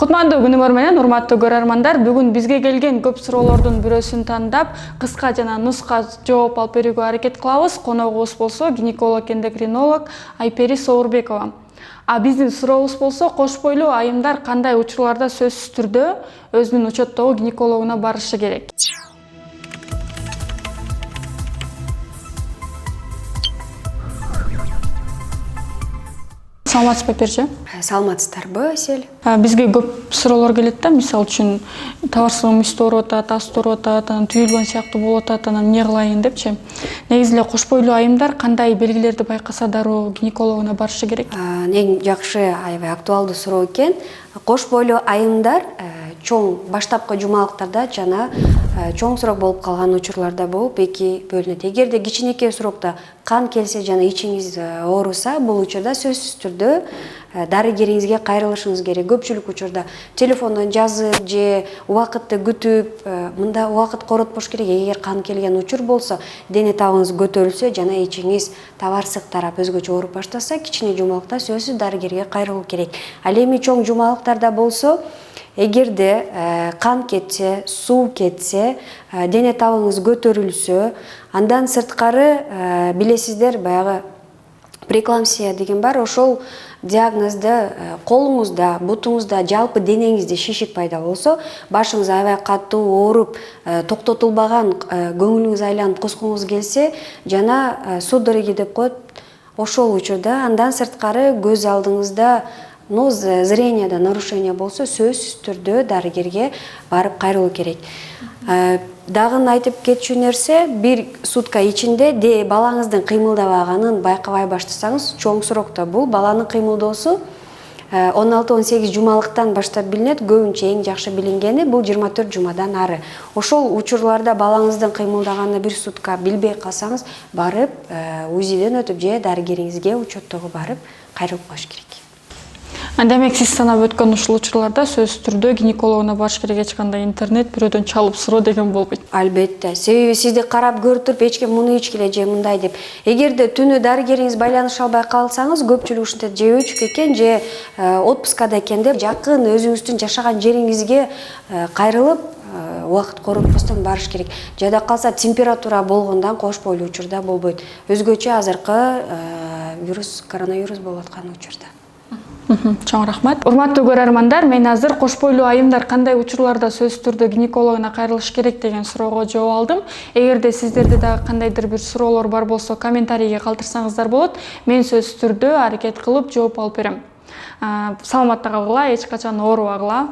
Кутмандуу күнүңөр менен урматтуу көрөрмандар, бүгүн бизге келген көп суроолордун бирөөсүн тандап, кыска жана нуска жооп алып берүүгө аракет кылабыз. Коногубуз болсо гинеколог эндокринолог Айпери Соорбекова. А биздин сурообуз болсо, кош бойлуу айымдар кандай учурларда сөзсүз түрдө өзүнүн учоттогу гинекологуна барышы керек? Саламатсызбы Перже? Саламатсыздарбы, Асель? Бизге көп суроолор келет да, мисалы үчүн табарсызлыгым үстү ооруп атат, асты ооруп атат, анан түйүлгөн сыяктуу болуп атат, анан эмне кылайын депчи. Негизи эле кош бойлуу айымдар кандай белгилерди байкаса дароо гинекологуна барышы керек? Эң жакшы, аябай актуалдуу суроо экен. Кош бойлуу айымдар чоң баштапкы жумалыктарда жана чоң сурок болуп калган учурларда болуп эки бөлүнөт. Эгерде кичинекей сурокто кан келсе жана ичиңиз ооруса, бул учурда сөзсүз түрдө дарыгериңизге кайрылышыңыз керек. Көпчүлүк учурда телефондон жазып же убакытты күтүп, мында убакыт коротпош керек. Эгер кан келген учур болсо, дене табыңыз көтөрүлсө жана ичиңиз табарсык тарап өзгөчө ооруп баштаса, кичине жумалыкта сөзсүз дарыгерге кайрылуу керек. Ал эми чоң жумалыктарда болсо, эгерде кан кетсе, суу кетсе, дене табыңыз көтөрүлсө, андан сырткары билесиздер, баягы преэклампсия деген бар. Ошол диагнозду колуңузда, бутуңузда, жалпы денеңизде шишик пайда болсо, башыңыз аябай катуу ооруп, токтотулбаган, көңүлүңүз айланып, кускуңуз келсе, жана судороги деп коет. Ошол учурда андан сырткары көз алдыңызда зренияда нарушение болсо, сөзсүз түрдө дарыгерге барып кайрылуу керек. Дагы айтып кетчү нерсе, бир сутка ичинде балаңыздын кыймылдабаганын байкабай баштасаңыз, чоң сурокто бул баланын кыймылдоосу 16-18 жумалыктан баштап билинет. Көбүнчө эң жакшы билингени бул 24 жумадан ары. Ошол учурларда балаңыздын кыймылдаганын бир сутка билбей калсаңыз, барып УЗИден өтүп же дарыгериңизге учоттогу барып кайрылып коюш керек. Демек, сиз санап өткөн ушул учурларда сөзсүз түрдө гинекологуна барыш керек, эч кандай интернет бирөөдөн чалып суроо деген болбойт. Албетте. Себеби сизди карап көрүп туруп, эч ким муну ичкиле же мындай деп. Эгерде түнү дарыгериңиз байланыша албай калсаңыз, көпчүлүк ушинтет же өчүк экен, же отпускада экен деп жакын өзүңүздүн жашаган жериңизге кайрылып, убакыт коротпостон барыш керек. Жада калса температура болгондон кош бойлуу учурда болбойт. Өзгөчө азыркы коронавирус болуп аткан учурда. Чоң рахмат. Урматтуу көрөрмандар, мен азыр кош бойлуу айымдар кандай учурларда сөзсүз түрдө гинекологуна кайрылыш керек деген суроого жооп алдым. Эгерде сиздерде дагы кандайдыр бир суроолор бар болсо, комментарийге калтырсаңыздар болот. Мен сөзсүз түрдө аракет кылып жооп алып берем. Саламатта калгыла, эч качан оорубагыла.